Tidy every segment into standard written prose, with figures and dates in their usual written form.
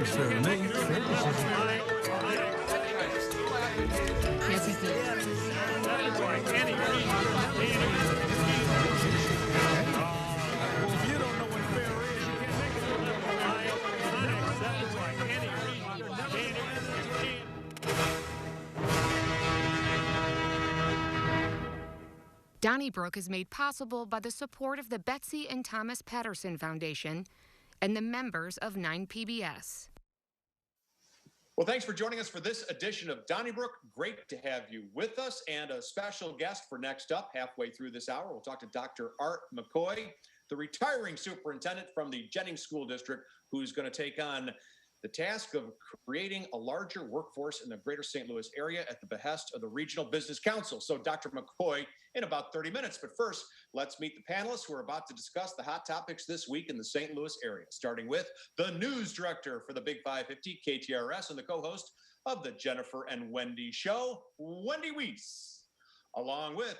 Sure to me. Yes, he did. Donnybrook is made possible by the support of the Betsy and Thomas Patterson Foundation and the members of 9PBS. Well, thanks for joining us for this edition of Donnybrook. Great to have you with us, and a special guest for Next Up. Halfway through this hour, we'll talk to Dr. Art McCoy, the retiring superintendent from the Jennings School District, who's going to take on the task of creating a larger workforce in the greater St. Louis area at the behest of the Regional Business Council. So Dr. McCoy in about 30 minutes. But first, let's meet the panelists who are about to discuss the hot topics this week in the St. Louis area, starting with the news director for the Big 550 KTRS and the co-host of the Jennifer and Wendy Show, Wendy Wiese, along with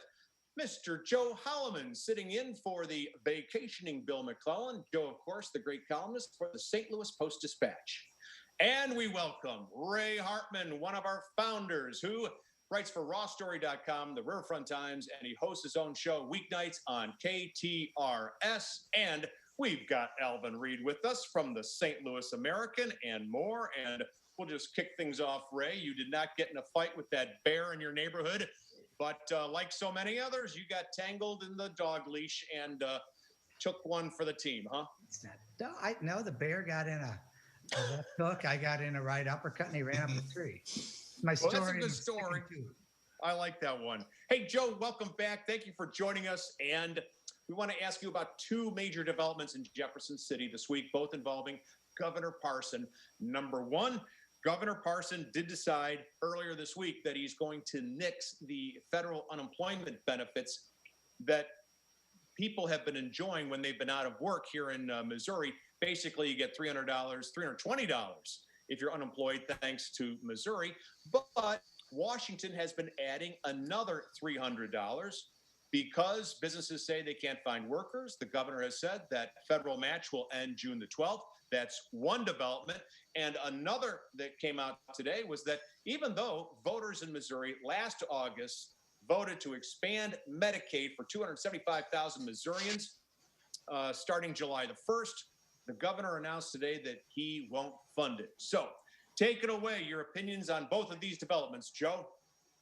Mr. Joe Holleman, sitting in for the vacationing Bill McClellan. Joe, of course, the great columnist for the St. Louis Post-Dispatch. And we welcome Ray Hartmann, one of our founders, who writes for rawstory.com, the Riverfront Times, and he hosts his own show weeknights on KTRS. And we've got Alvin Reid with us from the St. Louis American and more. And we'll just kick things off, Ray. You did not get in a fight with that bear in your neighborhood, but like so many others, you got tangled in the dog leash and took one for the team, huh? No, the bear got in a left hook. I got in a right uppercut, and he ran up the tree. My story. Well, that's a good story. I like that one. Hey, Joe, welcome back. Thank you for joining us. And we want to ask you about two major developments in Jefferson City this week, both involving Governor Parson. Number one, Governor Parson did decide earlier this week that he's going to nix the federal unemployment benefits that people have been enjoying when they've been out of work here in Missouri. Basically, you get $300, $320 if you're unemployed, thanks to Missouri. But Washington has been adding another $300 because businesses say they can't find workers. The governor has said that federal match will end June the 12th. That's one development. And another that came out today was that even though voters in Missouri last August voted to expand Medicaid for 275,000 Missourians starting July the 1st, the governor announced today that he won't fund it. So take it away, your opinions on both of these developments, Joe.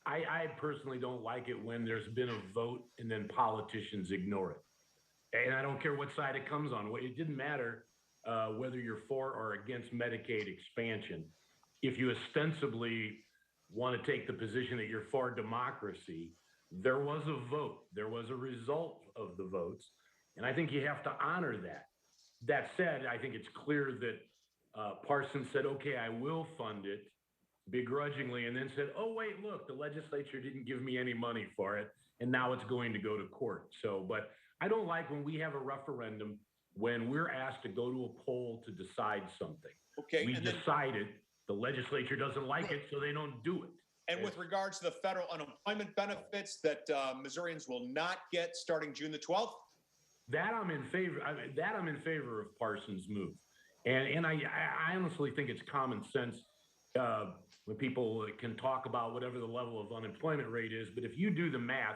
I personally don't like it when there's been a vote and then politicians ignore it. And I don't care what side it comes on. It didn't matter whether you're for or against Medicaid expansion. If you ostensibly want to take the position that you're for democracy, there was a vote. There was a result of the votes. And I think you have to honor that. That said, I think it's clear that Parsons said, okay, I will fund it begrudgingly, and then said, oh, wait, look, the legislature didn't give me any money for it, and now it's going to go to court. So, but I don't like when we have a referendum when we're asked to go to a poll to decide something. Okay. We decided the legislature doesn't like it, so they don't do it. And with regards to the federal unemployment benefits that Missourians will not get starting June the 12th? That I'm in favor. I'm in favor of Parsons' move, and I honestly think it's common sense when people can talk about whatever the level of unemployment rate is. But if you do the math,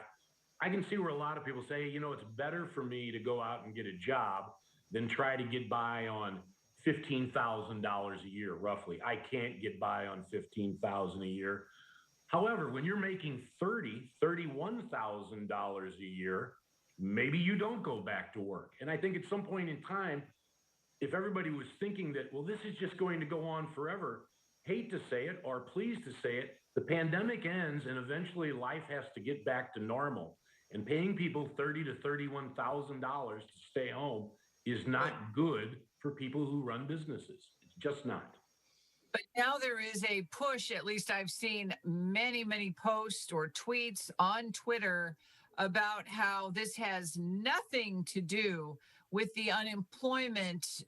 I can see where a lot of people say, you know, it's better for me to go out and get a job than try to get by on $15,000 a year, roughly. I can't get by on $15,000 a year. However, when you're making $31,000 a year, maybe you don't go back to work. And I think at some point in time, if everybody was thinking that, well, this is just going to go on forever, hate to say it or pleased to say it, the pandemic ends and eventually life has to get back to normal. And paying people $30,000 to $31,000 to stay home is not good for people who run businesses. It's just not. But now there is a push, at least I've seen many, many posts or tweets on Twitter about how this has nothing to do with the unemployment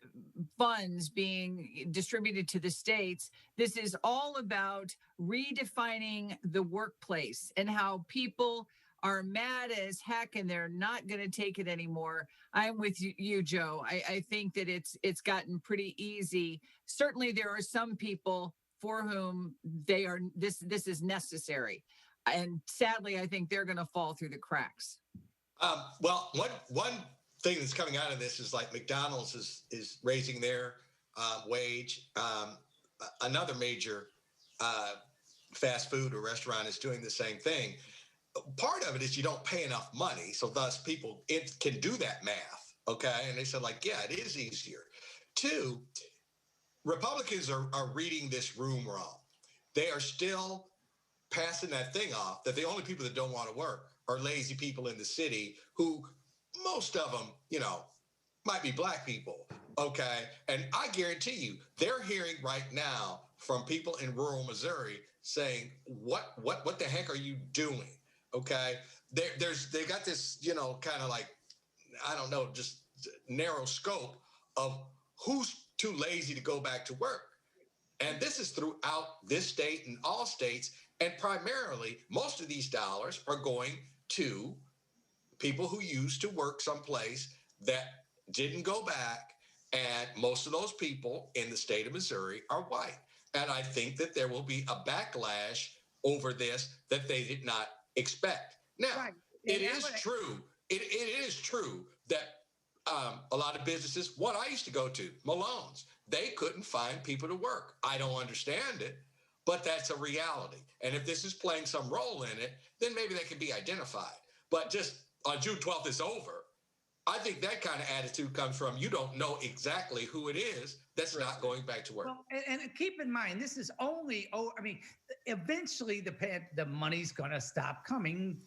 funds being distributed to the states. This is all about redefining the workplace and how people are mad as heck and they're not going to take it anymore. I'm with you, Joe. I think that it's gotten pretty easy. Certainly, there are some people for whom this is necessary, and sadly, I think they're going to fall through the cracks. Well, one thing that's coming out of this is like McDonald's is raising their wage. Another major fast food or restaurant is doing the same thing. Part of it is you don't pay enough money, so thus people can do that math, okay? And they said, like, yeah, it is easier. Two, Republicans are reading this room wrong. They are still passing that thing off that the only people that don't want to work are lazy people in the city who, most of them, might be black people, okay? And I guarantee you, they're hearing right now from people in rural Missouri saying, what the heck are you doing? Okay, they got this, kind of like, I don't know, just narrow scope of who's too lazy to go back to work. And this is throughout this state and all states. And primarily, most of these dollars are going to people who used to work someplace that didn't go back. And most of those people in the state of Missouri are white. And I think that there will be a backlash over this that they did not expect. Now, right. It is true that a lot of businesses, what I used to go to, Malone's, they couldn't find people to work. I don't understand it, but that's a reality. And if this is playing some role in it, then maybe that can be identified. But just on June 12th, it's over. I think that kind of attitude comes from you don't know exactly who it is that's not going back to work. Well, and keep in mind, this is only, eventually the money's going to stop coming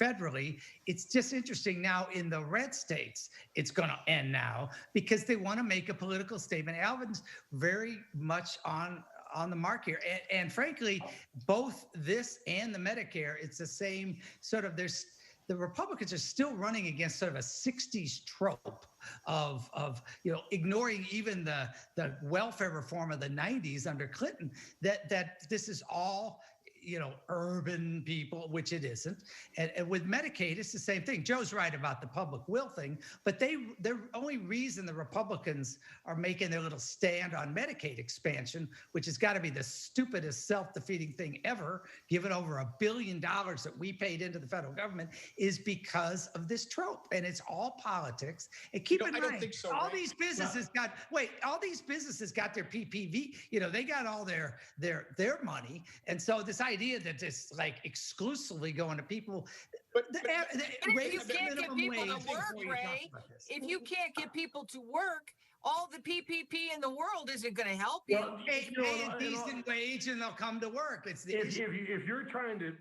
federally. It's just interesting now in the red states, it's going to end now because they want to make a political statement. Alvin's very much on the mark here. And frankly, both this and the Medicare, it's the same sort of, the Republicans are still running against sort of a 60s trope of ignoring even the welfare reform of the 90s under Clinton, that this is all, urban people, which it isn't. And with Medicaid, it's the same thing. Joe's right about the public will thing, but the only reason the Republicans are making their little stand on Medicaid expansion, which has got to be the stupidest self-defeating thing ever, given over $1 billion that we paid into the federal government, is because of this trope. And it's all politics. And keep in mind, all these businesses got their PPV, they got all their money. And so this idea that it's like exclusively going to people, if you can't get people to work, Ray, if you can't get people to work, all the PPP in the world isn't going to help you. Well, pay a decent wage and they'll come to work. It's the if you're trying to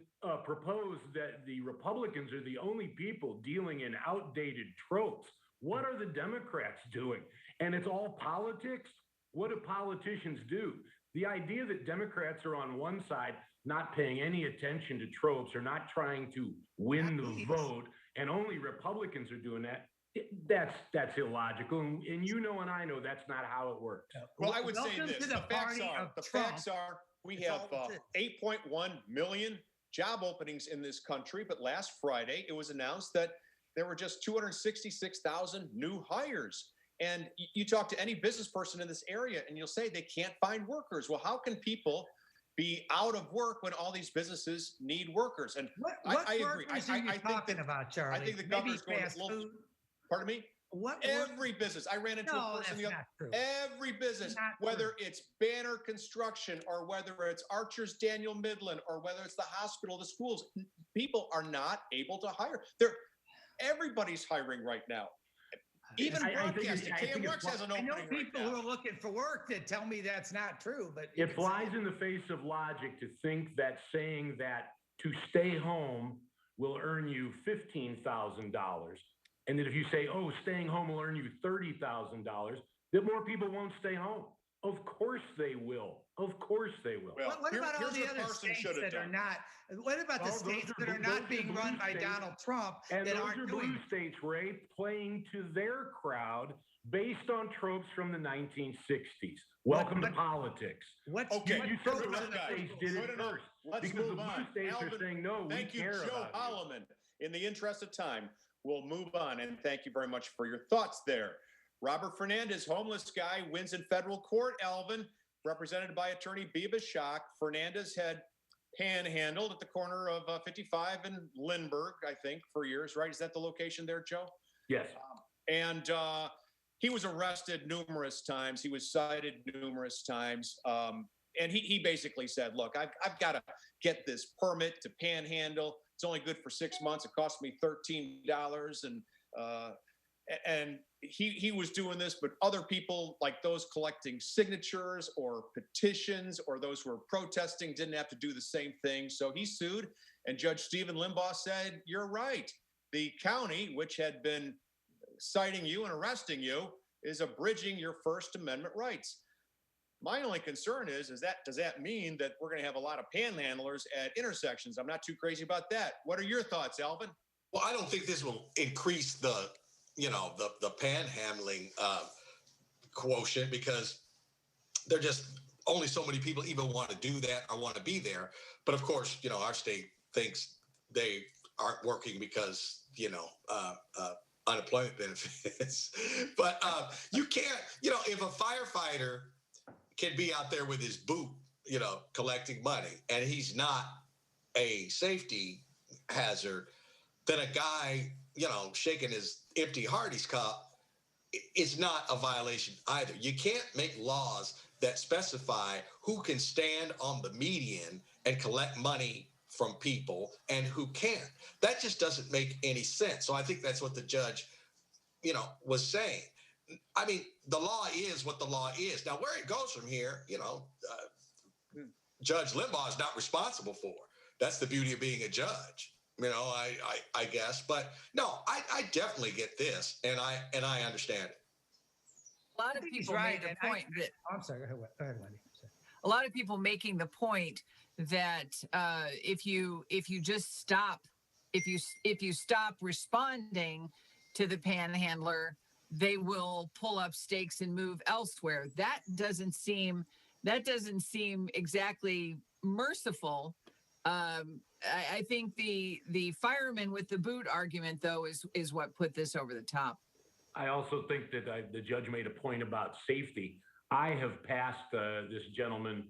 propose that the Republicans are the only people dealing in outdated tropes, what are the Democrats doing? And it's all politics. What do politicians do? The idea that Democrats are on one side not paying any attention to tropes or not trying to win the vote, and only Republicans are doing that, that's illogical. And and I know that's not how it works. Well, I would say this. The facts are we have 8.1 million job openings in this country, but last Friday it was announced that there were just 266,000 new hires. And you talk to any business person in this area and you'll say they can't find workers. Well, how can people be out of work when all these businesses need workers? And I agree. I think about, Charlie? I think the governor's going to pardon me? Every business. I ran into a person the other every business, whether it's Banner Construction or whether it's Archer's Daniel Midland or whether it's the hospital, the schools, people are not able to hire. Everybody's hiring right now. Even broadcasting, KMWX has an opening. I know people who are looking for work that tell me that's not true, but it flies in the face of logic to think that saying that to stay home will earn you $15,000, and that if you say, "Oh, staying home will earn you $30,000," that more people won't stay home. Of course they will. Of course they will. Well, what about all the other states that are not? What about the states that are not being run by Donald Trump? And those are blue states, Ray, playing to their crowd based on tropes from the 1960s. Welcome to politics. Okay. You said the red states did it first. Let's because move the blue on. states are saying, no, we care about Joe Holleman. in the interest of time, we'll move on. And thank you very much for your thoughts there. Robert Fernandez, homeless guy, wins in federal court, Alvin, represented by attorney Biba Schock. Fernandez had panhandled at the corner of 55 and Lindbergh, I think, for years, right? Is that the location there, Joe? Yes. And he was arrested numerous times. He was cited numerous times. And he basically said, look, I've got to get this permit to panhandle. It's only good for 6 months. It cost me $13. And he was doing this, but other people like those collecting signatures or petitions or those who were protesting didn't have to do the same thing. So he sued, and Judge Stephen Limbaugh said, you're right. The county, which had been citing you and arresting you, is abridging your First Amendment rights. My only concern is does that mean that we're going to have a lot of panhandlers at intersections? I'm not too crazy about that. What are your thoughts, Alvin? Well, I don't think this will increase the panhandling quotient, because there just only so many people even want to do that or want to be there. But of course, our state thinks they aren't working because, unemployment benefits. But you can't, if a firefighter can be out there with his boot, collecting money, and he's not a safety hazard, then a guy, shaking his empty Hardee's cup is not a violation either. You can't make laws that specify who can stand on the median and collect money from people and who can't. That just doesn't make any sense. So I think that's what the judge, was saying. I mean, the law is what the law is. Now, where it goes from here, Judge Limbaugh is not responsible for. That's the beauty of being a judge, I guess. But no, I definitely get this, and I understand it. A lot of people made the point that. I'm sorry. Go ahead, Wendy. A lot of people making the point that if you just stop, if you stop responding to the panhandler, they will pull up stakes and move elsewhere. That doesn't seem exactly merciful. I think the fireman with the boot argument, though, is what put this over the top. I also think that the judge made a point about safety. I have passed this gentleman.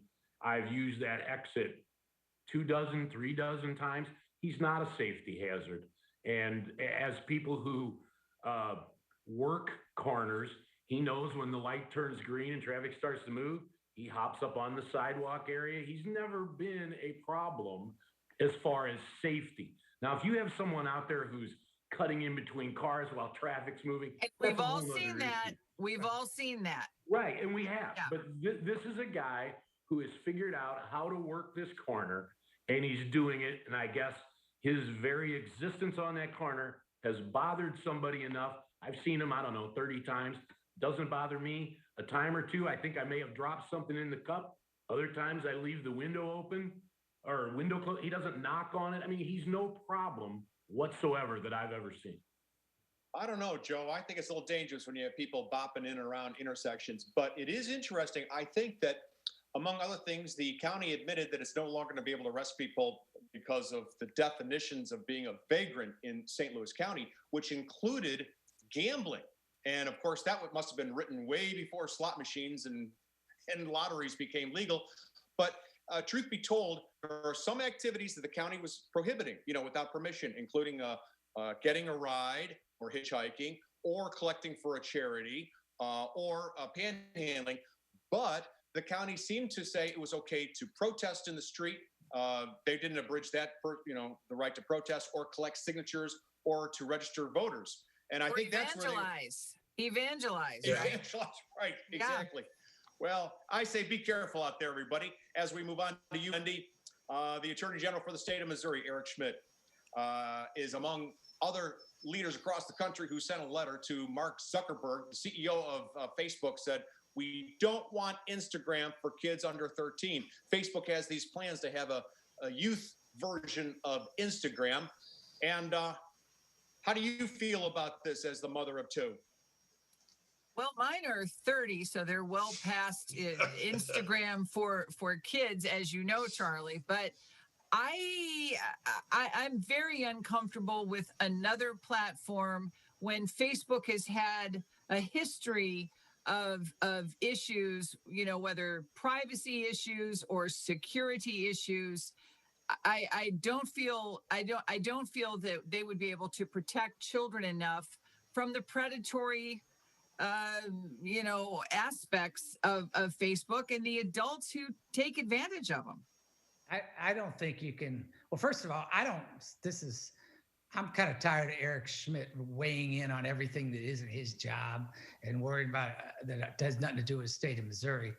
I've used that exit 2 dozen, 3 dozen times. He's not a safety hazard. And as people who work corners, he knows when the light turns green and traffic starts to move, he hops up on the sidewalk area. He's never been a problem as far as safety. Now, if you have someone out there who's cutting in between cars while traffic's moving, and we've all seen that. We've all seen that. Right, and we have. Yeah. But this is a guy who has figured out how to work this corner, and he's doing it. And I guess his very existence on that corner has bothered somebody enough. I've seen him, 30 times. Doesn't bother me. A time or two, I think I may have dropped something in the cup. Other times I leave the window open or window closed. He doesn't knock on it. I mean, he's no problem whatsoever that I've ever seen. I don't know, Joe. I think it's a little dangerous when you have people bopping in and around intersections. But it is interesting. I think that, among other things, the county admitted that it's no longer going to be able to arrest people because of the definitions of being a vagrant in St. Louis County, which included gambling. And of course, that must have been written way before slot machines and lotteries became legal. But truth be told, there are some activities that the county was prohibiting, without permission, including getting a ride or hitchhiking or collecting for a charity or panhandling. But the county seemed to say it was okay to protest in the street. They didn't abridge that, the right to protest or collect signatures or to register voters. And I think that's where evangelize, right? right? Evangelize, right, exactly. Yeah. Well, I say be careful out there, everybody. As we move on to you, Wendy, the Attorney General for the state of Missouri, Eric Schmidt, is among other leaders across the country who sent a letter to Mark Zuckerberg, the CEO of Facebook, said, we don't want Instagram for kids under 13. Facebook has these plans to have a youth version of Instagram. And how do you feel about this as the mother of 2? Well, mine are 30, so they're well past Instagram for kids, as you know, Charlie. But I'm very uncomfortable with another platform when Facebook has had a history of issues, whether privacy issues or security issues. I don't feel that they would be able to protect children enough from the predatory aspects of Facebook and the adults who take advantage of them. I don't think you can. Well, first of all, I'm kind of tired of Eric Schmidt weighing in on everything that isn't his job and worrying about that has nothing to do with the state of Missouri.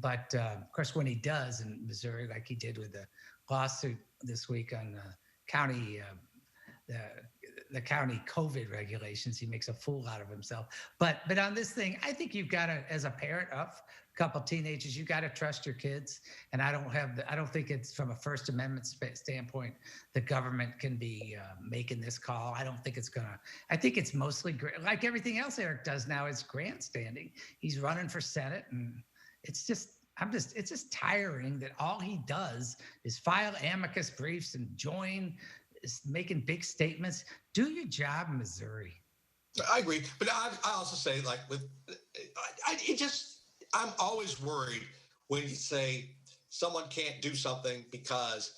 But of course, when he does in Missouri, like he did with the lawsuit this week on the county, the county COVID regulations, he makes a fool out of himself. But on this thing, I think you've got to, as a parent of a couple of teenagers, you got to trust your kids. And I don't think it's from a First Amendment standpoint, the government can be making this call. I don't think it's gonna. I think it's mostly like everything else Eric does now is grandstanding. He's running for Senate, and it's just tiring that all he does is file amicus briefs and is making big statements. Do your job, Missouri. I agree, but I also say, like, I'm always worried when you say someone can't do something because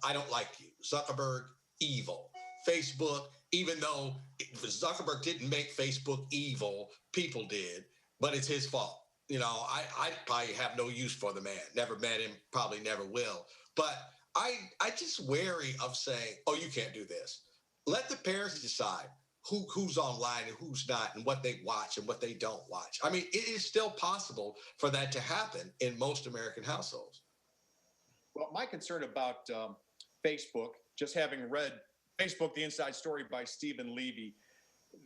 I don't like you. Zuckerberg, evil. Facebook, even though Zuckerberg didn't make Facebook evil, people did, but it's his fault. I probably have no use for the man. Never met him, probably never will. But I just wary of saying, oh, you can't do this. Let the parents decide who's online and who's not, and what they watch and what they don't watch. I mean, it is still possible for that to happen in most American households. Well, my concern about Facebook, just having read Facebook, The Inside Story by Stephen Levy,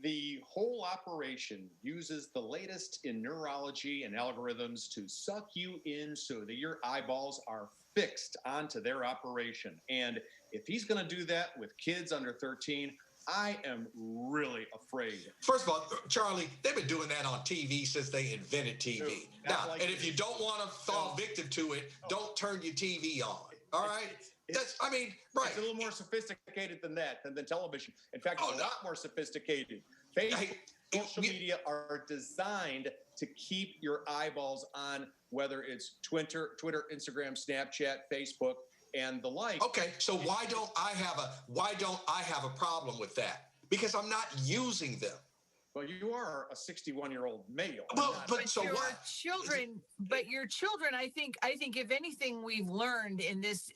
the whole operation uses the latest in neurology and algorithms to suck you in so that your eyeballs are fixed onto their operation. And if he's going to do that with kids under 13, I am really afraid. First of all, Charlie, they've been doing that on TV since they invented TV. Now, and if you don't want to fall victim to it, don't turn your TV on. All right? It's a little more sophisticated than that, than television. In fact, it's a lot more sophisticated. Facebook, social media are designed to keep your eyeballs on, whether it's Twitter, Instagram, Snapchat, Facebook, and the like. Okay, so why don't I have a problem with that? Because I'm not using them. Well, you are a 61-year-old male. But so what? But your children, I think if anything we've learned in this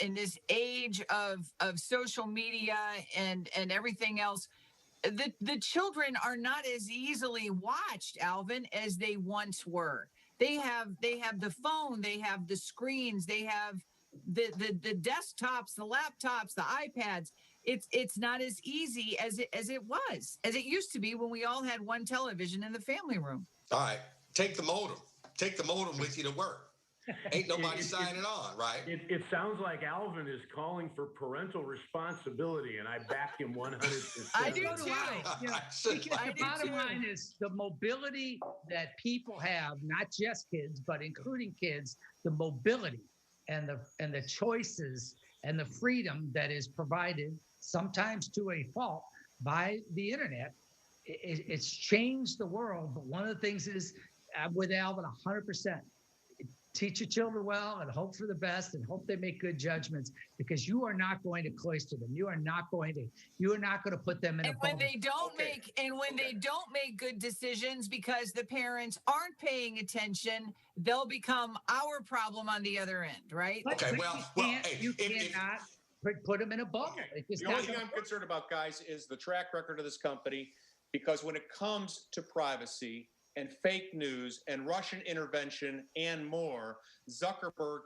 age of social media and everything else, the children are not as easily watched, Alvin, as they once were. They have the phone, they have the screens, they have the desktops, the laptops, the iPads. It's not as easy as it used to be when we all had one television in the family room. All right, take the modem with you to work. Ain't nobody signing on, right? It sounds like Alvin is calling for parental responsibility, and I back him 100%. I do too. The bottom line is the mobility that people have, not just kids, but including kids, the mobility and the choices and the freedom that is provided, sometimes to a fault, by the internet. It's changed the world. But one of the things is, I'm with Alvin 100%. Teach your children well and hope for the best and hope they make good judgments, because you are not going to cloister them. You are not going to put them in a bubble. When they don't make good decisions because the parents aren't paying attention, they'll become our problem on the other end, right? Okay, you cannot put them in a bubble. Okay. The only thing I'm concerned about, guys, is the track record of this company, because when it comes to privacy and fake news and Russian intervention and more, Zuckerberg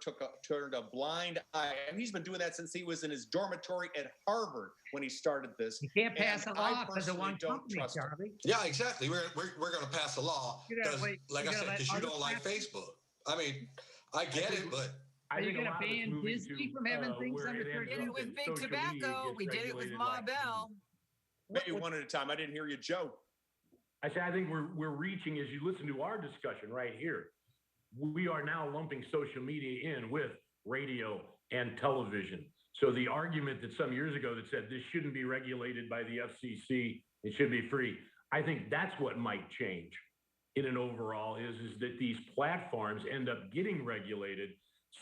turned a blind eye. And he's been doing that since he was in his dormitory at Harvard when he started this. You can't pass a law because of one company, Charlie. Yeah, exactly. We're going to pass a law because, like I said, because you don't like Facebook. I mean, I get it, but... Are you going to ban Disney from having things under 30? We did it with Big Tobacco. We did it with Ma Bell. Maybe one at a time. I didn't hear you, Joe. I think we're reaching, as you listen to our discussion right here, we are now lumping social media in with radio and television. So the argument that some years ago that said this shouldn't be regulated by the FCC, it should be free, I think that's what might change in an overall is that these platforms end up getting regulated,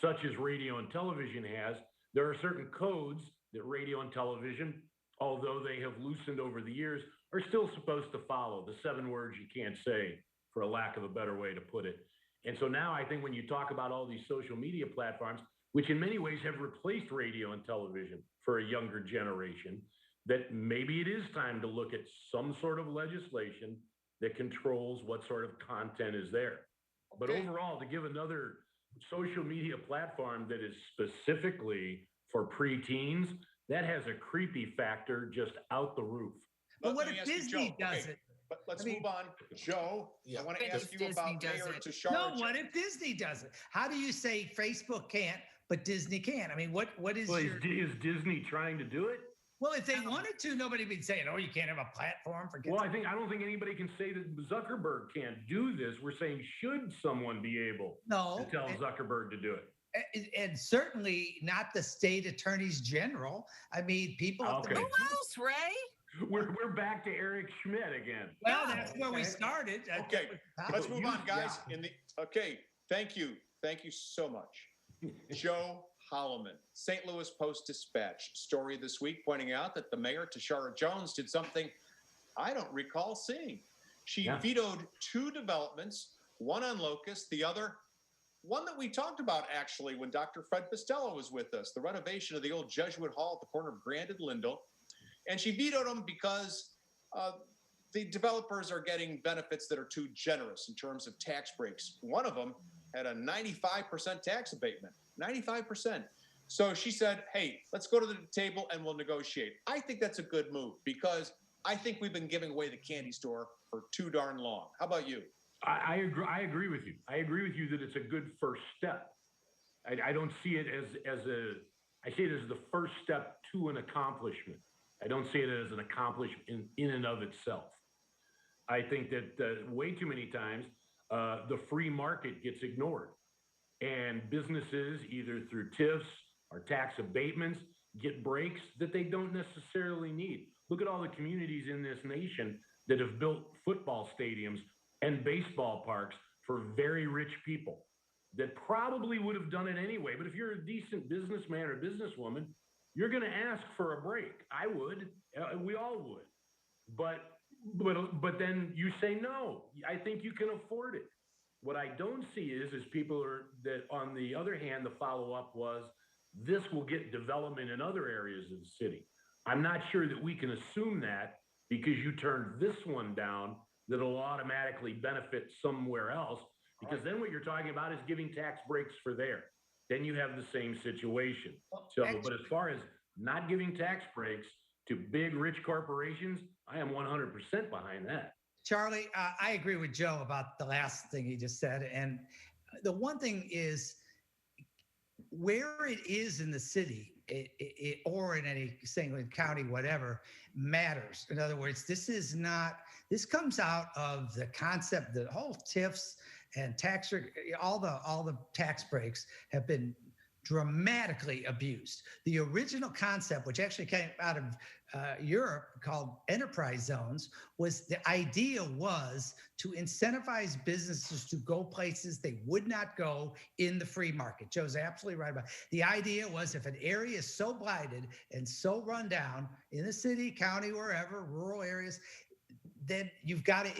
such as radio and television has. There are certain codes that radio and television, although they have loosened over the years, are still supposed to follow. The 7 words you can't say, for a lack of a better way to put it. And so now I think when you talk about all these social media platforms, which in many ways have replaced radio and television for a younger generation, that maybe it is time to look at some sort of legislation that controls what sort of content is there. But overall, to give another social media platform that is specifically for preteens, that has a creepy factor just out the roof. But what if Disney does it? But let's move on. Joe, I want to ask you Disney about Mayor Tashara. No, what if Disney does it? How do you say Facebook can't, but Disney can? I mean, what is is Disney trying to do it? Well, if they wanted to, nobody would be saying, "Oh, you can't have a platform for kids." Well, I don't think anybody can say that Zuckerberg can't do this. We're saying, should someone be able to tell Zuckerberg to do it? And certainly not the state attorneys general. I mean, people. Okay. Who else, Ray? We're back to Eric Schmidt again. Well, that's where we started. Okay, let's move on, guys. Thank you so much, Joe Holleman, St. Louis Post-Dispatch. Story this week pointing out that the mayor, Tashara Jones, did something I don't recall seeing. She vetoed 2 developments, one on Locust, the other, one that we talked about actually when Dr. Fred Costello was with us, the renovation of the old Jesuit Hall at the corner of Grand and Lindell. And she vetoed them because the developers are getting benefits that are too generous in terms of tax breaks. One of them had a 95% tax abatement. 95%. So she said, hey, let's go to the table and we'll negotiate. I think that's a good move because I think we've been giving away the candy store for too darn long. How about you? I agree with you. I agree with you that it's a good first step. I don't see it I see it as the first step to an accomplishment. I don't see it as an accomplishment in and of itself. I think that way too many times the free market gets ignored. And businesses, either through TIFs or tax abatements, get breaks that they don't necessarily need. Look at all the communities in this nation that have built football stadiums and baseball parks for very rich people that probably would have done it anyway. But if you're a decent businessman or businesswoman, you're going to ask for a break. I would. We all would. But then you say, no, I think you can afford it. What I don't see is people that on the other hand, the follow-up was this will get development in other areas of the city. I'm not sure that we can assume that because you turned this one down, that it'll automatically benefit somewhere else. Because then what you're talking about is giving tax breaks for there. Then you have the same situation. But as far as not giving tax breaks to big, rich corporations, I am 100% behind that. Charlie, I agree with Joe about the last thing he just said. And the one thing is where it is in the city or in any single county, whatever, matters. In other words, this comes out of the concept, the whole TIFs and all the tax breaks have been dramatically abused. The original concept, which actually came out of Europe called enterprise zones, the idea was to incentivize businesses to go places they would not go in the free market. Joe's absolutely right about it. The idea was if an area is so blighted and so run down in the city, county, wherever, rural areas, then you've got to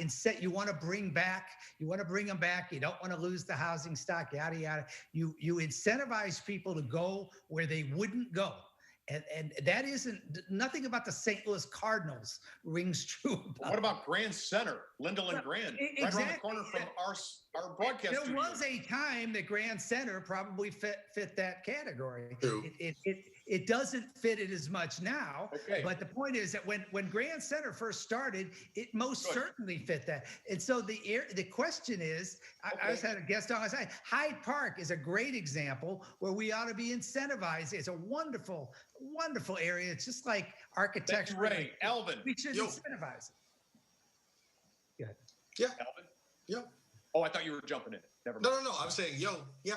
you want to bring them back. You don't want to lose the housing stock, yada, yada. You incentivize people to go where they wouldn't go. And that nothing about the St. Louis Cardinals rings true. What about Grand Center, Lindell and Grand, right around the corner from our broadcast There studio? was a time that Grand Center probably fit that category. It doesn't fit it as much now. Okay. But the point is that when Grand Center first started, it most certainly fit that. And so the question is, I just had a guest on. I said Hyde Park is a great example where we ought to be incentivized. It's a wonderful area. It's just like architecture. Ray, Alvin. We should incentivize it. Good. Yeah. Alvin? Yeah. Oh, I thought you were jumping in. Never mind. No. I was saying, yeah.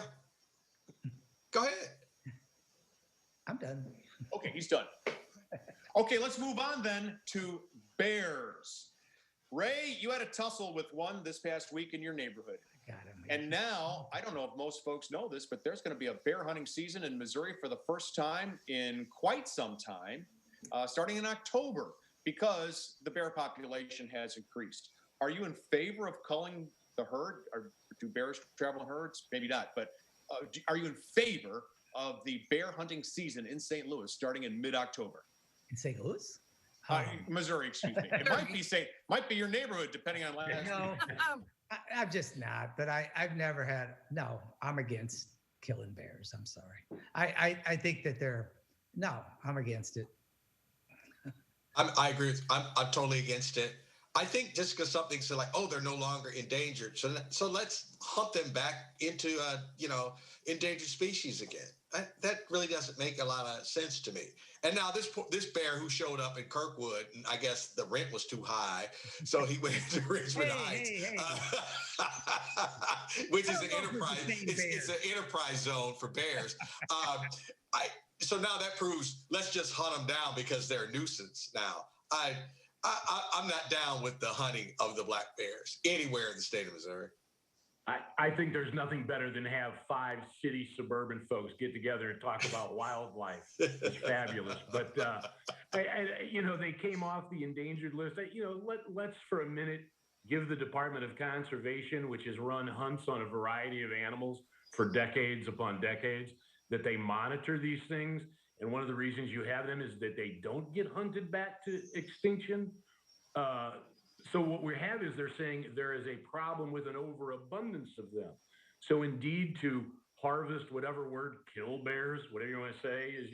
Go ahead. I'm done. Okay, he's done. Okay, let's move on then to bears. Ray, you had a tussle with one this past week in your neighborhood. Got him. And now, I don't know if most folks know this, but there's going to be a bear hunting season in Missouri for the first time in quite some time, starting in October, because the bear population has increased. Are you in favor of culling the herd? Or do bears travel in herds? Maybe not, but are you in favor of the bear hunting season in St. Louis starting in mid-October? In St. Louis? Missouri, excuse me. It might be your neighborhood, depending on last week. I'm just not, but I've never had, no, I'm against killing bears. I'm sorry. I think that I'm against it. I agree with, I'm totally against it. I think just because something's like, oh, they're no longer endangered. So let's hunt them back into, endangered species again. That really doesn't make a lot of sense to me. And now this bear who showed up in Kirkwood, and I guess the rent was too high, so he went to Richmond Heights, which is an enterprise. It's an enterprise zone for bears. So now that proves let's just hunt them down because they're a nuisance. Now I'm not down with the hunting of the black bears anywhere in the state of Missouri. I think there's nothing better than have 5 city suburban folks get together and talk about wildlife. It's fabulous. But, they came off the endangered list. Let's for a minute give the Department of Conservation, which has run hunts on a variety of animals for decades upon decades, that they monitor these things. And one of the reasons you have them is that they don't get hunted back to extinction. So what we have is they're saying there is a problem with an overabundance of them. So indeed, to harvest, whatever word, kill bears, whatever you want to say, is,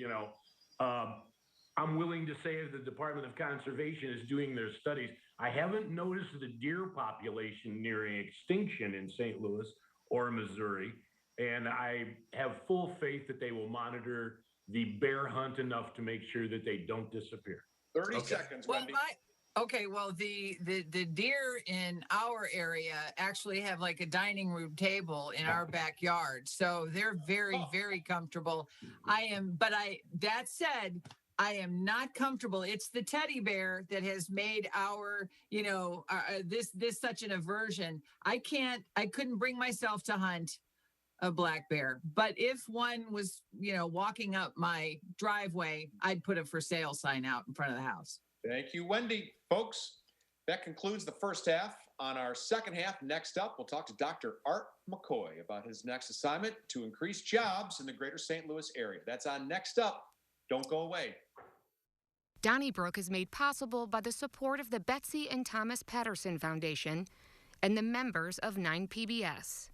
I'm willing to say the Department of Conservation is doing their studies. I haven't noticed the deer population nearing extinction in St. Louis or Missouri, and I have full faith that they will monitor the bear hunt enough to make sure that they don't disappear. 30 seconds, Wendy. Okay, well, the deer in our area actually have like a dining room table in our backyard. So they're very, very comfortable. That said, I am not comfortable. It's the teddy bear that has made our, this such an aversion. I couldn't bring myself to hunt a black bear. But if one was, walking up my driveway, I'd put a for sale sign out in front of the house. Thank you, Wendy. Folks, that concludes the first half. On our second half, next up, we'll talk to Dr. Art McCoy about his next assignment to increase jobs in the greater St. Louis area. That's on Next Up. Don't go away. Donnybrook is made possible by the support of the Betsy and Thomas Patterson Foundation and the members of 9PBS.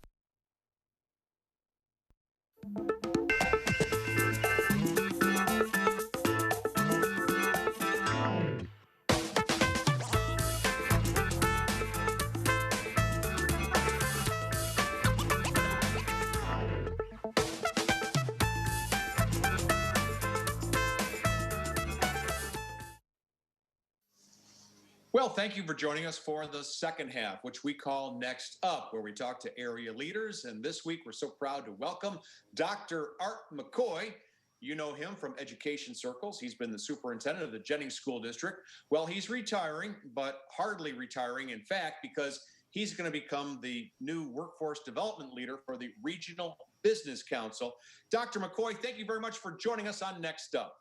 Well, thank you for joining us for the second half, which we call Next Up, where we talk to area leaders. And this week, we're so proud to welcome Dr. Art McCoy. You know him from education circles. He's been the superintendent of the Jennings School District. Well, he's retiring, but hardly retiring, in fact, because he's going to become the new workforce development leader for the Regional Business Council. Dr. McCoy, thank you very much for joining us on Next Up.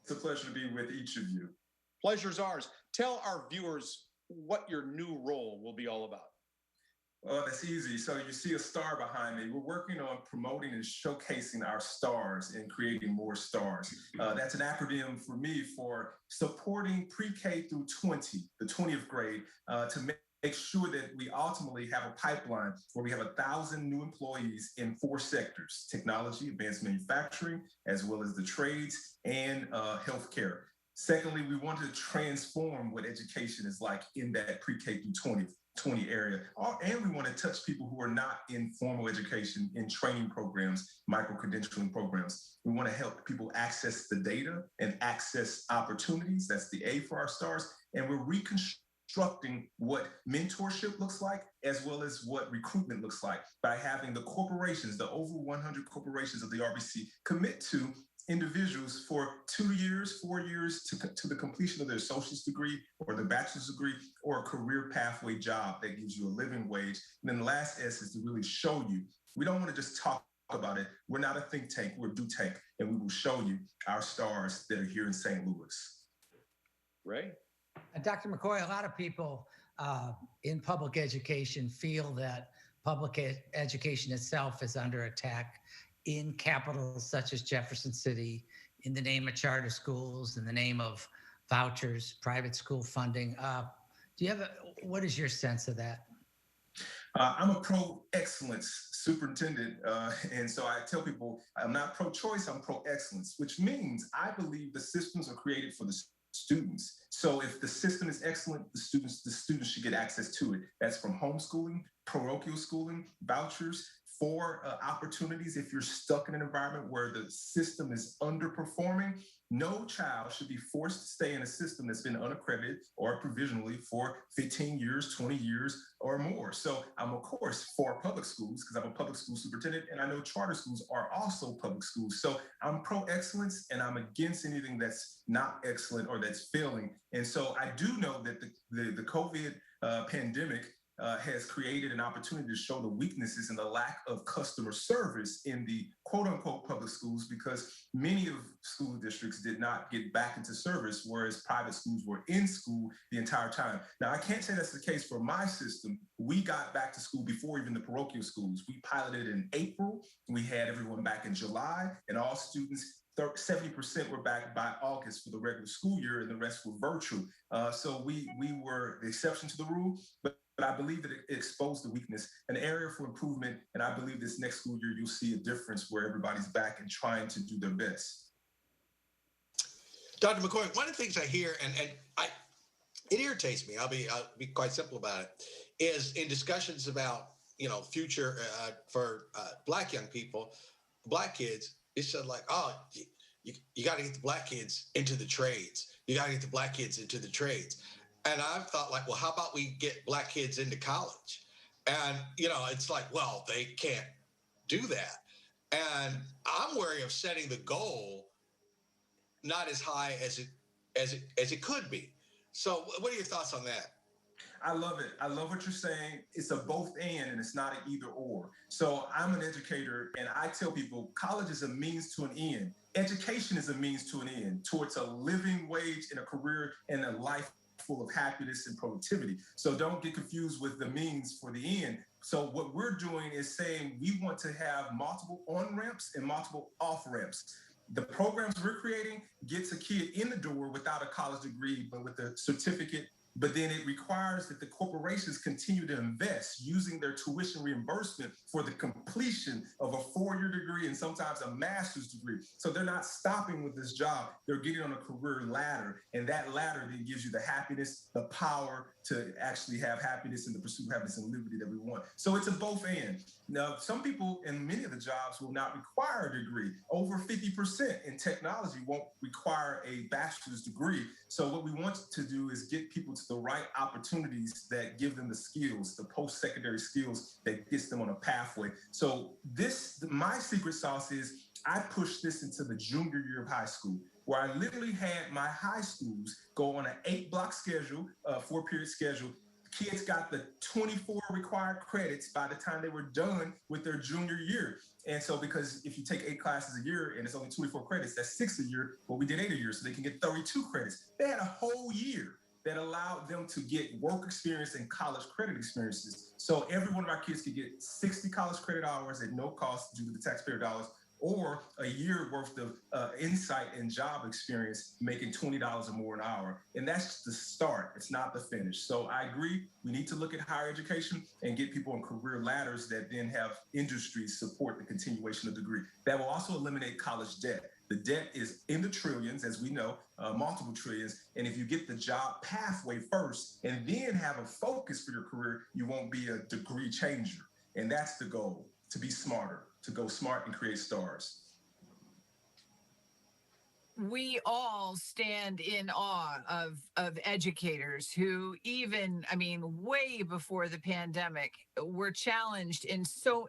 It's a pleasure to be with each of you. Pleasure's ours. Tell our viewers what your new role will be all about. Well, that's easy. So you see a star behind me. We're working on promoting and showcasing our stars and creating more stars. That's an acronym for me for supporting pre-K through 20, the 20th grade, to make sure that we ultimately have a pipeline where we have 1,000 new employees in 4 sectors: technology, advanced manufacturing, as well as the trades and healthcare. Secondly, we want to transform what education is like in that pre-K through 20 area. And we want to touch people who are not in formal education, in training programs, micro-credentialing programs. We want to help people access the data and access opportunities. That's the A for our stars. And we're reconstructing what mentorship looks like, as well as what recruitment looks like, by having the corporations, the over 100 corporations of the RBC, commit to individuals for 2 years, 4 years to the completion of their associate's degree or their bachelor's degree or a career pathway job that gives you a living wage. And then the last S is to really show you. We don't want to just talk about it. We're not a think tank, we're a do tank, and we will show you our stars that are here in St. Louis. Ray? Dr. McCoy, a lot of people in public education feel that public education itself is under attack in capitals such as Jefferson City, in the name of charter schools, in the name of vouchers, private school funding. What is your sense of that? I'm a pro-excellence superintendent, and so I tell people I'm not pro-choice, I'm pro-excellence, which means I believe the systems are created for the students. So if the system is excellent, the students should get access to it. That's from homeschooling, parochial schooling, vouchers, for opportunities. If you're stuck in an environment where the system is underperforming, no child should be forced to stay in a system that's been unaccredited or provisionally for 15 years, 20 years or more. So I'm, of course, for public schools because I'm a public school superintendent, and I know charter schools are also public schools. So I'm pro-excellence, and I'm against anything that's not excellent or that's failing. And so I do know that the COVID pandemic has created an opportunity to show the weaknesses and the lack of customer service in the quote unquote public schools, because many of school districts did not get back into service, whereas private schools were in school the entire time. Now, I can't say that's the case for my system. We got back to school before even the parochial schools. We piloted in April. We had everyone back in July, and all students 70% were back by August for the regular school year, and the rest were virtual. So we were the exception to the rule, but I believe that it exposed the weakness, an area for improvement. And I believe this next school year, you'll see a difference where everybody's back and trying to do their best. Dr. McCoy, one of the things I hear, and it irritates me, I'll be quite simple about it, is in discussions about, future for Black young people, Black kids, it's just like, oh, you got to get the Black kids into the trades. You got to get the Black kids into the trades. And I've thought like, well, how about we get Black kids into college? And, it's like, well, they can't do that. And I'm wary of setting the goal not as high as it could be. So what are your thoughts on that? I love it. I love what you're saying. It's a both and it's not an either or. So I'm an educator, and I tell people college is a means to an end. Education is a means to an end, towards a living wage and a career and a life full of happiness and productivity. So don't get confused with the means for the end. So what we're doing is saying we want to have multiple on-ramps and multiple off-ramps. The programs we're creating gets a kid in the door without a college degree, but with a certificate. But then it requires that the corporations continue to invest using their tuition reimbursement for the completion of a 4-year degree and sometimes a master's degree. So they're not stopping with this job. They're getting on a career ladder. And that ladder then gives you the happiness, the power to actually have happiness and the pursuit of happiness and liberty that we want. So it's a both and. Now, some people in many of the jobs will not require a degree. Over 50% in technology won't require a bachelor's degree. So what we want to do is get people to the right opportunities that give them the skills, the post-secondary skills that gets them on a pathway. So my secret sauce is I push this into the junior year of high school, where I literally had my high schools go on an 8-block schedule, 4-period schedule. Kids got the 24 required credits by the time they were done with their junior year. And so because if you take 8 classes a year and it's only 24 credits, that's 6 a year. Well, we did 8 a year, so they can get 32 credits. They had a whole year that allowed them to get work experience and college credit experiences. So every one of our kids could get 60 college credit hours at no cost due to the taxpayer dollars, or a year worth of insight and job experience, making $20 or more an hour. And that's just the start. It's not the finish. So I agree. We need to look at higher education and get people on career ladders that then have industries support the continuation of the degree. That will also eliminate college debt. The debt is in the trillions, as we know, multiple trillions. And if you get the job pathway first and then have a focus for your career, you won't be a degree changer. And that's the goal, to be smarter, to go smart and create stars. we all stand in awe of educators who even, I mean, way before the pandemic were challenged in so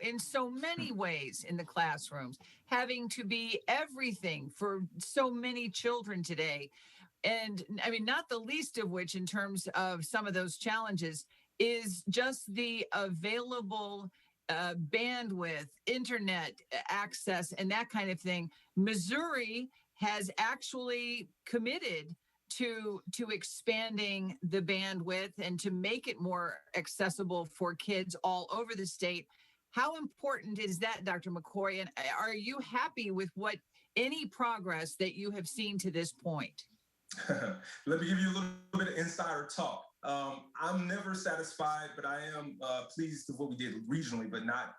many ways in the classrooms, having to be everything for so many children today. And I mean, not the least of which, in terms of some of those challenges, is just the available bandwidth, internet access, and that kind of thing. Missouri has actually committed to expanding the bandwidth and to make it more accessible for kids all over the state. How important is that, Dr. McCoy? And are you happy with what any progress that you have seen to this point? Let me give you a little bit of insider talk. I'm never satisfied, but I am pleased with what we did regionally, but not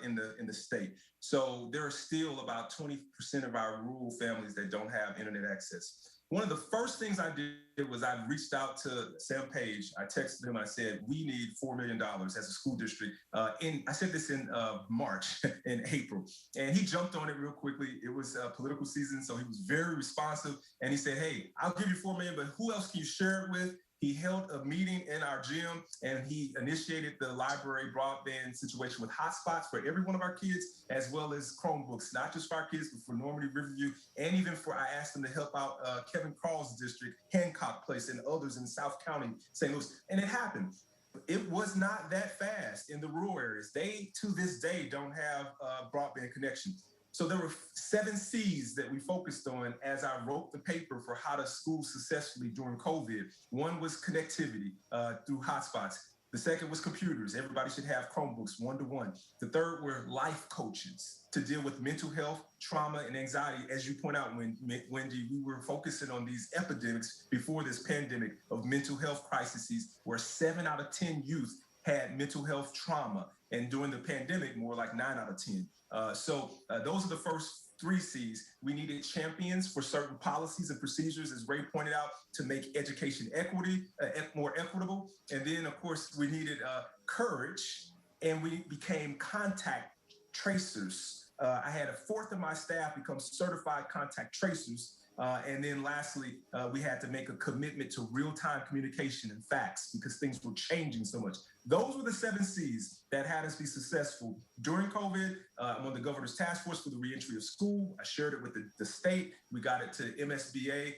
in the state. So there are still about 20% of our rural families that don't have internet access. One of the first things I did was I reached out to Sam Page. I texted him. I said, we need $4 million as a school district. I said this in March and April, and he jumped on it real quickly. It was political season, so he was very responsive. And he said, hey, I'll give you $4 million, but who else can you share it with? He held a meeting in our gym, and he initiated the library broadband situation with hotspots for every one of our kids, as well as Chromebooks, not just for our kids, but for Normandy, Riverview, and even for, I asked him to help out Kevin Carl's district, Hancock Place, and others in South County, St. Louis. And it happened. It was not that fast in the rural areas. They, to this day, don't have broadband connection. So there were 7 C's that we focused on as I wrote the paper for how to school successfully during COVID. One was connectivity through hotspots. The second was computers. Everybody should have Chromebooks, 1-to-1. The third were life coaches to deal with mental health, trauma, and anxiety. As you point out, Wendy, we were focusing on these epidemics before this pandemic of mental health crises, where 7 out of 10 youth had mental health trauma. And during the pandemic, more like 9 out of 10. So those are the first 3 C's. We needed champions for certain policies and procedures, as Ray pointed out, to make education more equitable. And then, of course, we needed courage, and we became contact tracers. I had 1/4 of my staff become certified contact tracers. And then lastly, we had to make a commitment to real-time communication and facts because things were changing so much. Those were the 7 C's that had us be successful during COVID. I'm on the governor's task force for the reentry of school. I shared it with the state. We got it to MSBA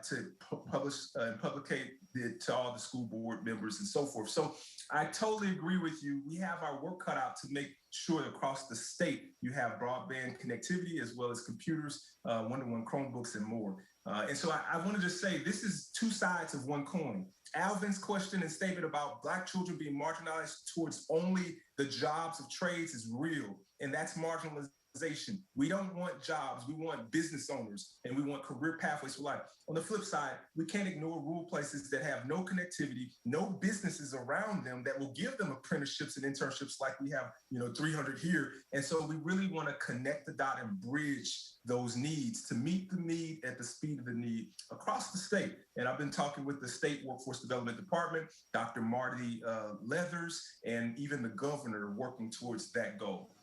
to publish and publicate it to all the school board members and so forth. So I totally agree with you. We have our work cut out to make sure across the state you have broadband connectivity as well as computers, 1-to-1 Chromebooks, and more. And so I want to just say this is 2 sides of one coin. Alvin's question and statement about Black children being marginalized towards only the jobs of trades is real, and that's marginalization. We don't want jobs, we want business owners, and we want career pathways for life. On the flip side, we can't ignore rural places that have no connectivity, no businesses around them that will give them apprenticeships and internships like we have, 300 here. And so we really want to connect the dot and bridge those needs to meet the need at the speed of the need across the state. And I've been talking with the state workforce development department, Dr. Marty Leathers, and even the governor working towards that goal.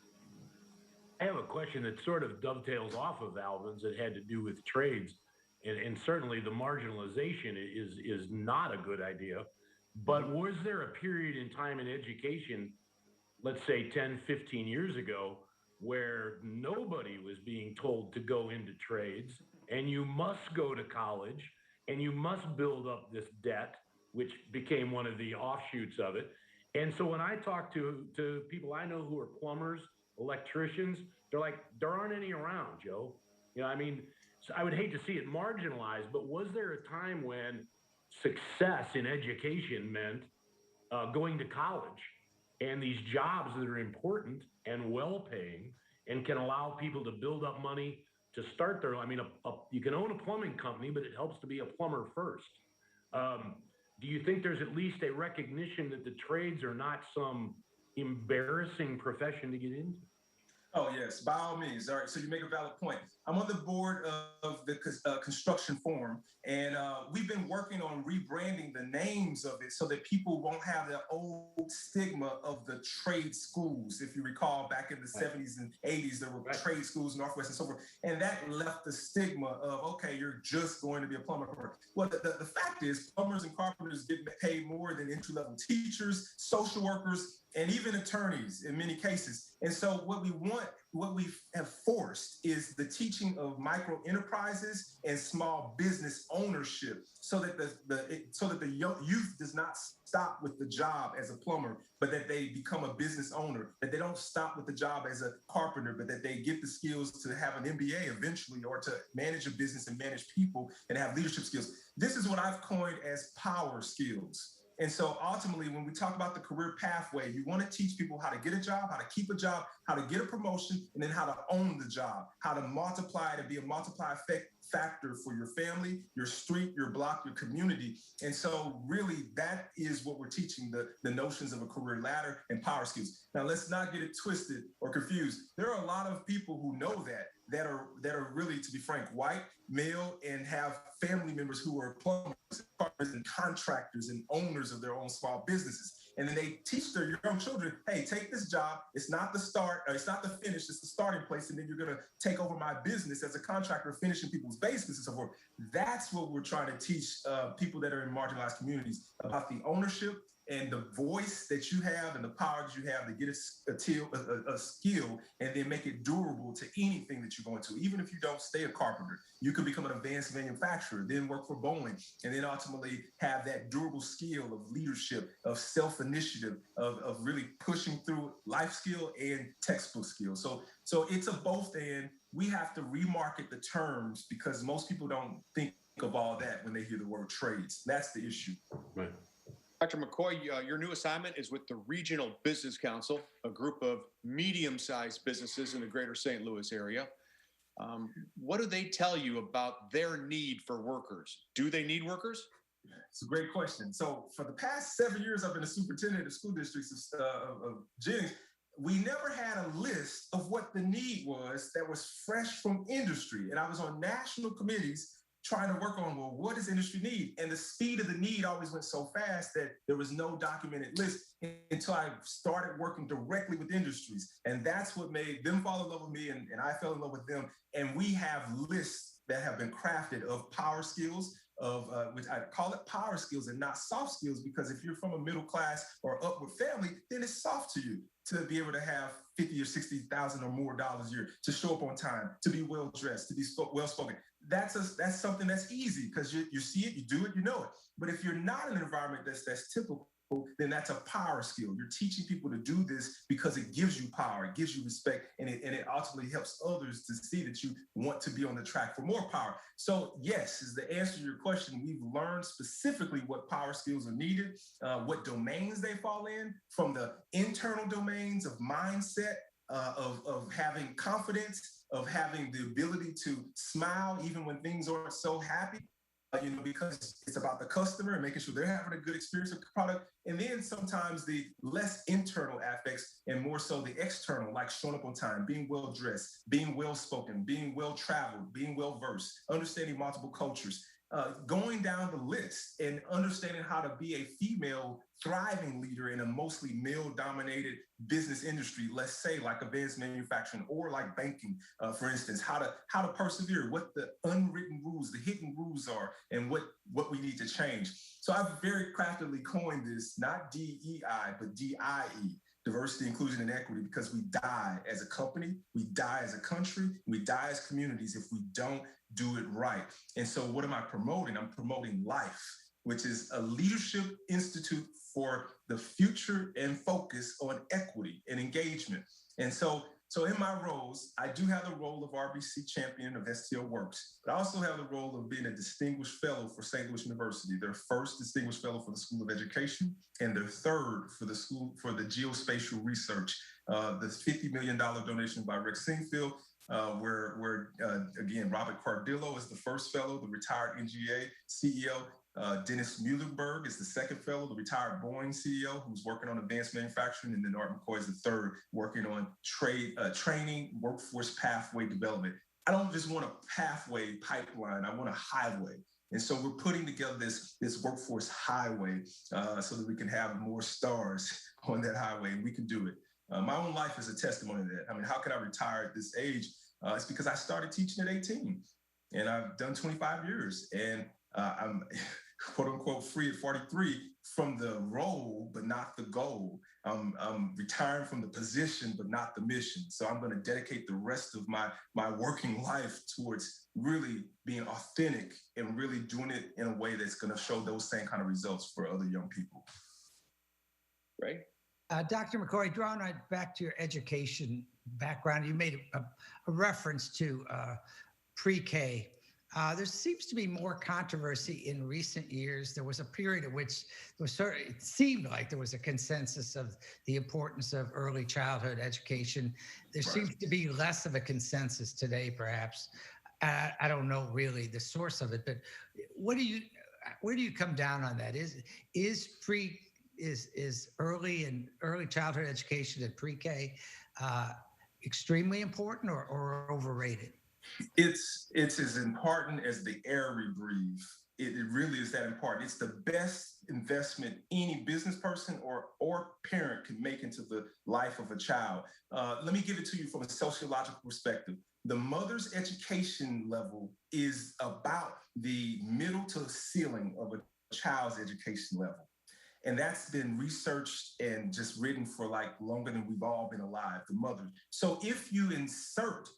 I have a question that sort of dovetails off of Alvin's that had to do with trades. And certainly the marginalization is not a good idea. But was there a period in time in education, let's say 10, 15 years ago, where nobody was being told to go into trades and you must go to college and you must build up this debt, which became one of the offshoots of it? And so when I talk to people I know who are plumbers, electricians, they're like, there aren't any around, Joe. So I would hate to see it marginalized, but was there a time when success in education meant going to college and these jobs that are important and well-paying and can allow people to build up money to start their, you can own a plumbing company, but it helps to be a plumber first. Do you think there's at least a recognition that the trades are not some embarrassing profession to get into? Oh, yes, by all means. All right, so you make a valid point. I'm on the board of the construction forum, and we've been working on rebranding the names of it so that people won't have the old stigma of the trade schools. If you recall, back in the 70s and 80s, there were trade schools, Northwest and so forth, and that left the stigma of, okay, you're just going to be a plumber. Well, the fact is, plumbers and carpenters get paid more than entry-level teachers, social workers, and even attorneys in many cases. And so what we have forced is the teaching of micro enterprises and small business ownership so that the youth does not stop with the job as a plumber, but that they become a business owner, that they don't stop with the job as a carpenter, but that they get the skills to have an MBA eventually, or to manage a business and manage people and have leadership skills. This is what I've coined as power skills. And so ultimately, when we talk about the career pathway, you want to teach people how to get a job, how to keep a job, how to get a promotion, and then how to own the job, how to multiply, to be a multiplier factor for your family, your street, your block, your community. And so really that is what we're teaching, the notions of a career ladder and power skills. Now, let's not get it twisted or confused. There are a lot of people who know that are really, to be frank, white, male, and have family members who are plumbers and contractors and owners of their own small businesses. And then they teach their young children, hey, take this job. It's not the start, or it's not the finish, it's the starting place. And then you're going to take over my business as a contractor, finishing people's basements and so forth. That's what we're trying to teach people that are in marginalized communities, about the ownership and the voice that you have and the power that you have to get a skill and then make it durable to anything that you're going to. Even if you don't stay a carpenter, you can become an advanced manufacturer, then work for Boeing, and then ultimately have that durable skill of leadership, of self-initiative, of really pushing through life skill and textbook skills. So it's a both and. We have to remarket the terms because most people don't think of all that when they hear the word trades. That's the issue. Right. Dr. McCoy, your new assignment is with the Regional Business Council, a group of medium-sized businesses in the greater St. Louis area. What do they tell you about their need for workers? Do they need workers? It's a great question. So for the past 7 years, I've been a superintendent of school districts of Jennings. We never had a list of what the need was that was fresh from industry. And I was on national committees trying to work on, well, what does industry need? And the speed of the need always went so fast that there was no documented list until I started working directly with industries. And that's what made them fall in love with me, and I fell in love with them. And we have lists that have been crafted of power skills, of which I call it power skills and not soft skills, because if you're from a middle class or upward family, then it's soft to you to be able to have $50,000 or $60,000 or more a year, to show up on time, to be well dressed, to be well spoken. That's something that's easy because you see it, you do it, you know it. But if you're not in an environment that's typical, then that's a power skill. You're teaching people to do this because it gives you power, it gives you respect, and it ultimately helps others to see that you want to be on the track for more power. So yes, is the answer to your question. We've learned specifically what power skills are needed, what domains they fall in, from the internal domains of mindset, of having confidence, of having the ability to smile even when things aren't so happy, because it's about the customer and making sure they're having a good experience with the product. And then sometimes the less internal aspects and more so the external, like showing up on time, being well dressed, being well spoken, being well traveled, being well versed, understanding multiple cultures, going down the list and understanding how to be a female thriving leader in a mostly male-dominated business industry, let's say like advanced manufacturing or like banking, for instance, how to persevere, what the unwritten rules, the hidden rules are, and what we need to change. So I've very craftily coined this, not DEI, but DIE, diversity, inclusion, and equity, because we die as a company, we die as a country, we die as communities if we don't do it right. And so what am I promoting? I'm promoting LIFE, which is a leadership institute for the future and focus on equity and engagement. And so in my roles, I do have the role of RBC champion of STL Works, but I also have the role of being a distinguished fellow for St. Louis University, their first distinguished fellow for the School of Education, and their third for the School for the Geospatial Research. The $50 million donation by Rick Singfield, where again, Robert Cardillo is the first fellow, the retired NGA CEO, Dennis Muhlenberg is the second fellow, the retired Boeing CEO who's working on advanced manufacturing. And then Art McCoy is the third, working on training, workforce pathway development. I don't just want a pathway pipeline, I want a highway. And so we're putting together this workforce highway so that we can have more stars on that highway, and we can do it. My own life is a testimony to that. I mean, how can I retire at this age? It's because I started teaching at 18, and I've done 25 years, and I'm quote unquote free at 43 from the role, but not the goal. I'm retiring from the position, but not the mission. So I'm going to dedicate the rest of my working life towards really being authentic and really doing it in a way that's going to show those same kind of results for other young people. Right. Dr. McCoy, drawing back to your education background, you made a reference to pre-K. There seems to be more controversy in recent years. There was a period in which it seemed like there was a consensus of the importance of early childhood education. There seems to be less of a consensus today, perhaps. I don't know really the source of it, but where do you come down on that? Is early childhood education at pre-K extremely important or overrated? It's as important as the air we breathe. It really is that important. It's the best investment any business person or parent can make into the life of a child. Let me give it to you from a sociological perspective. The mother's education level is about the middle to the ceiling of a child's education level. And that's been researched and just written for like longer than we've all been alive, the mother. So if you insert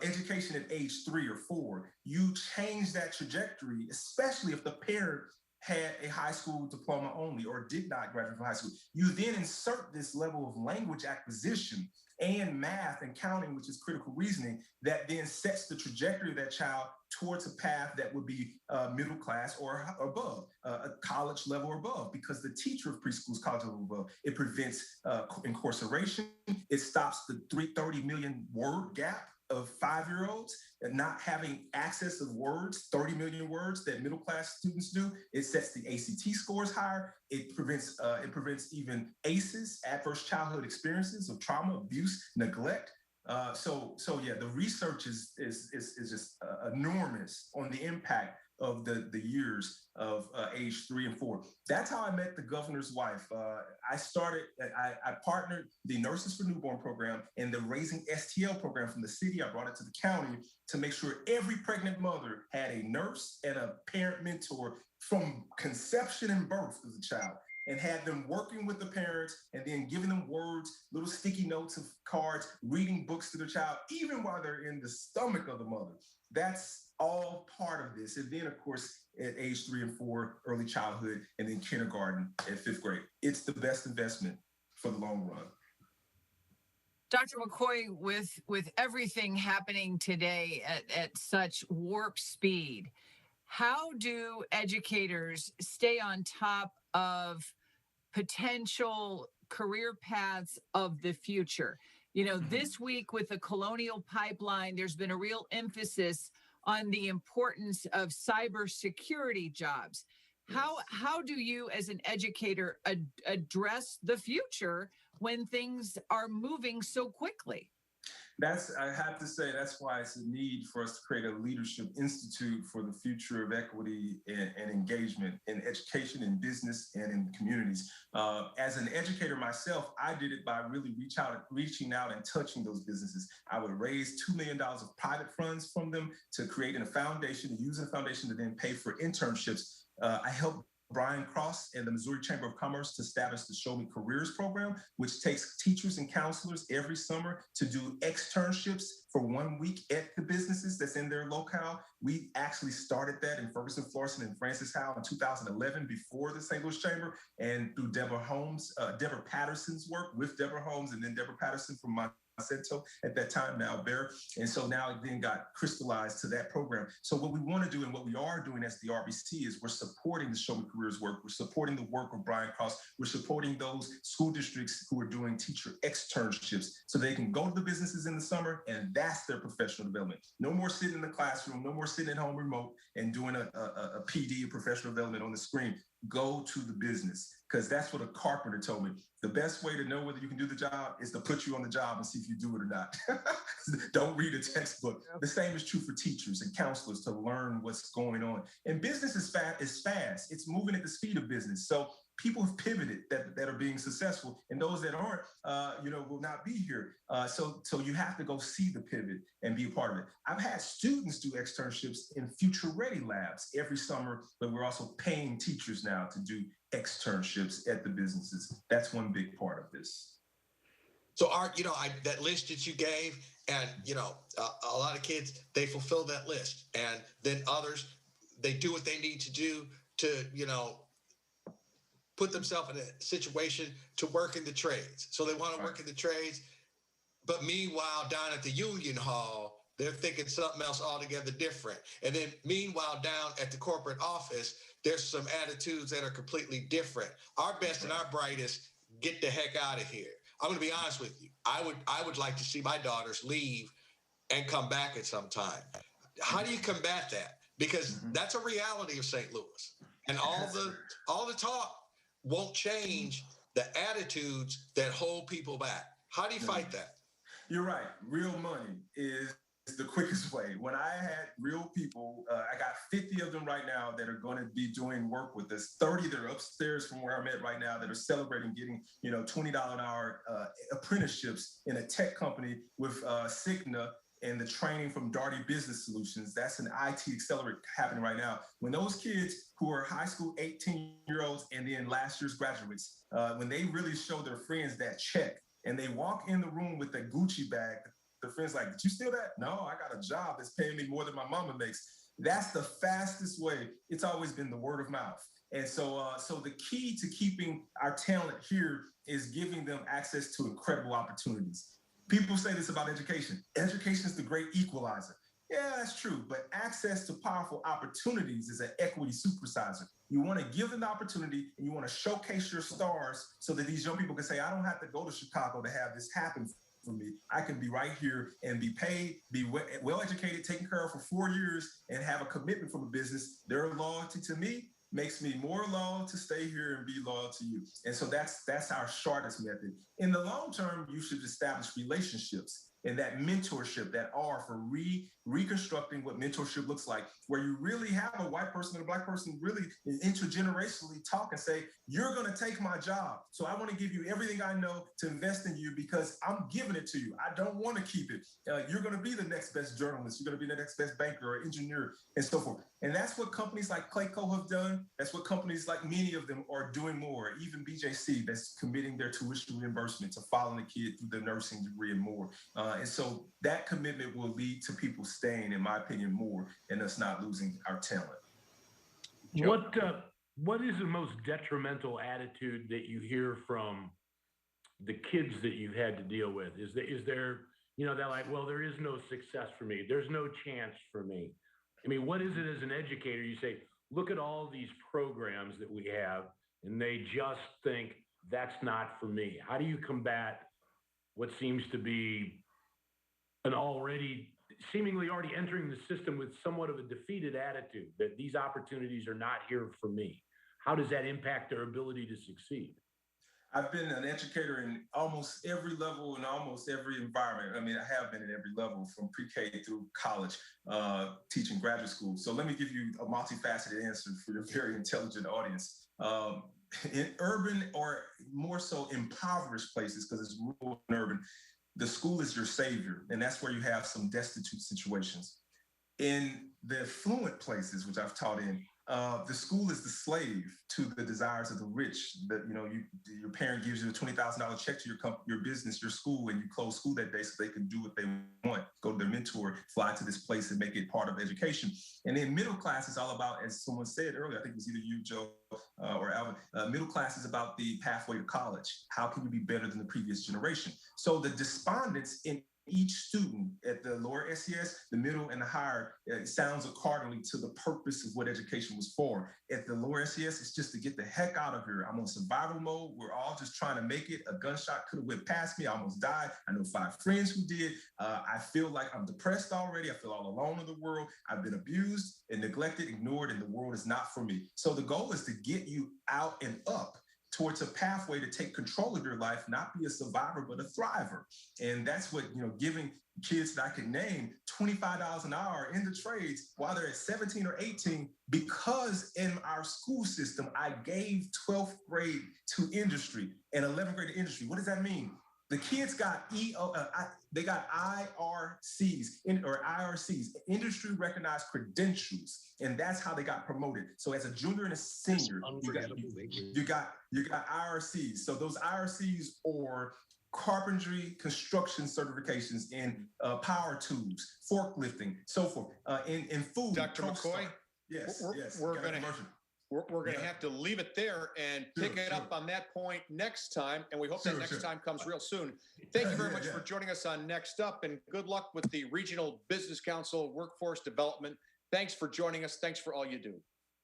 education at age 3 or 4, you change that trajectory, especially if the parent had a high school diploma only or did not graduate from high school. You then insert this level of language acquisition and math and counting, which is critical reasoning, that then sets the trajectory of that child towards a path that would be middle class or above, a college level or above, because the teacher of preschool is college level above. It prevents incarceration. It stops the 30 million word gap of 5-year-olds and not having access to words, 30 million words that middle class students do. It sets the ACT scores higher. It prevents even ACEs, adverse childhood experiences of trauma, abuse, neglect. So yeah, the research is just enormous on the impact of the years of age 3 and 4. That's how I met the governor's wife. I partnered the Nurses for Newborn program and the Raising STL program from the city. I brought it to the county to make sure every pregnant mother had a nurse and a parent mentor from conception and birth of the child, and had them working with the parents and then giving them words, little sticky notes of cards, reading books to the child, even while they're in the stomach of the mother. That's all part of this. And then, of course, at age 3 and 4, early childhood, and then kindergarten at 5th grade. It's the best investment for the long run. Dr. McCoy, with everything happening today at such warp speed, how do educators stay on top of potential career paths of the future? You know, this week with the Colonial Pipeline, there's been a real emphasis on the importance of cybersecurity jobs. How do you as an educator address the future when things are moving so quickly? I have to say, that's why it's a need for us to create a leadership institute for the future of equity and engagement in education, in business, and in communities. As an educator myself, I did it by really reaching out and touching those businesses. I would raise $2 million of private funds from them to create a foundation, and using a foundation to then pay for internships. I helped Brian Cross and the Missouri Chamber of Commerce to establish the Show Me Careers program, which takes teachers and counselors every summer to do externships for 1 week at the businesses that's in their locale. We actually started that in Ferguson, Florissant, and Francis Howell in 2011 before the St. Louis Chamber, and through Deborah Patterson's work with Deborah Holmes, and then Deborah Patterson from Monsanto at that time, now Bayer. And so now it then got crystallized to that program. So what we want to do and what we are doing as the RBC is we're supporting the Show Me Careers work. We're supporting the work of Brian Cross. We're supporting those school districts who are doing teacher externships so they can go to the businesses in the summer, and that's their professional development. No more sitting in the classroom, no more sitting at home remote and doing a PD, a professional development on the screen. Go to the business, because that's what a carpenter told me. The best way to know whether you can do the job is to put you on the job and see if you do it or not. Don't read a textbook. The same is true for teachers and counselors to learn what's going on. And business is fast. It's moving at the speed of business. So people have pivoted that are being successful, and those that aren't, will not be here. So you have to go see the pivot and be a part of it. I've had students do externships in Future Ready labs every summer, but we're also paying teachers now to do externships at the businesses. That's one big part of this. So Art, that list that you gave, and a lot of kids, they fulfill that list, and then others, they do what they need to do to put themselves in a situation to work in the trades. So they want to work in the trades, but meanwhile, down at the union hall, they're thinking something else altogether different. And then meanwhile, down at the corporate office, there's some attitudes that are completely different. Our best and our brightest get the heck out of here. I'm going to be honest with you. I would like to see my daughters leave and come back at some time. How do you combat that? Because that's a reality of St. Louis. And all the talk won't change the attitudes that hold people back. How do you fight that? You're right. Real money is the quickest way. When I had real people, I got 50 of them right now that are going to be doing work with us. 30 that are upstairs from where I'm at right now that are celebrating getting, $20 an hour apprenticeships in a tech company with Cigna and the training from Darty Business Solutions. That's an IT accelerate happening right now. When those kids who are high school 18-year-olds and then last year's graduates, when they really show their friends that check and they walk in the room with that Gucci bag, the friend's like, did you steal that? No, I got a job that's paying me more than my mama makes. That's the fastest way. It's always been the word of mouth. And so the key to keeping our talent here is giving them access to incredible opportunities. People say this about education. Education is the great equalizer. Yeah, that's true. But access to powerful opportunities is an equity supersizer. You want to give them the opportunity and you want to showcase your stars so that these young people can say, I don't have to go to Chicago to have this happen for me. I can be right here and be paid, be well educated, taken care of for 4 years, and have a commitment from a business. Their loyalty to me makes me more loyal to stay here and be loyal to you. And so that's our shortest method. In the long term, you should establish relationships and that mentorship, that R for reconstructing what mentorship looks like, where you really have a white person and a black person really intergenerationally talk and say, you're going to take my job. So I want to give you everything I know to invest in you because I'm giving it to you. I don't want to keep it. You're going to be the next best journalist. You're going to be the next best banker or engineer and so forth. And that's what companies like Clayco have done. That's what companies like many of them are doing more. Even BJC that's committing their tuition reimbursement to following the kid through their nursing degree and more. And so that commitment will lead to people staying, in my opinion, more and us not losing our talent. What is the most detrimental attitude that you hear from the kids that you've had to deal with? Is there they're like, well, there is no success for me. There's no chance for me. I mean, what is it as an educator? You say, look at all these programs that we have, and they just think that's not for me. How do you combat what seems to be an seemingly already entering the system with somewhat of a defeated attitude that these opportunities are not here for me? How does that impact their ability to succeed? I've been an educator in almost every level and almost every environment. I mean, I have been at every level from pre-K through college, teaching graduate school. So let me give you a multifaceted answer for your very intelligent audience. In urban or more so impoverished places, because it's rural and urban, the school is your savior, and that's where you have some destitute situations. In the affluent places, which I've taught in, The school is the slave to the desires of the rich. That your parent gives you a $20,000 check to your business, your school, and you close school that day so they can do what they want, go to their mentor, fly to this place and make it part of education. And then middle class is all about, as someone said earlier, I think it was either you, Joe, or Alvin, middle class is about the pathway to college. How can you be better than the previous generation? So the despondents in each student at the lower SES, the middle, and the higher sounds accordingly to the purpose of what education was for. At the lower SES, it's just to get the heck out of here. I'm on survival mode. We're all just trying to make it. A gunshot could have went past me. I almost died. I know 5 friends who did. I feel like I'm depressed already. I feel all alone in the world. I've been abused and neglected, ignored, and the world is not for me. So the goal is to get you out and up towards a pathway to take control of your life, not be a survivor, but a thriver. And that's what, giving kids that I can name $25 an hour in the trades while they're at 17 or 18, because in our school system, I gave 12th grade to industry and 11th grade to industry. What does that mean? The kids got they got IRCs, industry recognized credentials, and that's how they got promoted. So as a junior and a senior, you got IRCs. So those IRCs are carpentry, construction certifications in power tools, forklifting, so forth, in food. Dr. McCoy, yes, we're going to have to leave it there and pick it up on that point next time. And we hope that next time comes real soon. Thank you very much for joining us on Next Up, and good luck with the Regional Business Council Workforce Development. Thanks for joining us. Thanks for all you do.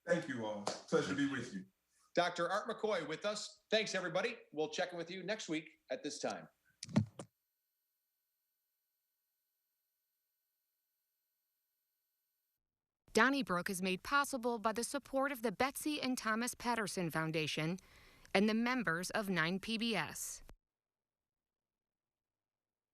Thank you all. Pleasure to be with you. Dr. Art McCoy with us. Thanks, everybody. We'll check in with you next week at this time. Donnybrook is made possible by the support of the Betsy and Thomas Patterson Foundation and the members of 9PBS.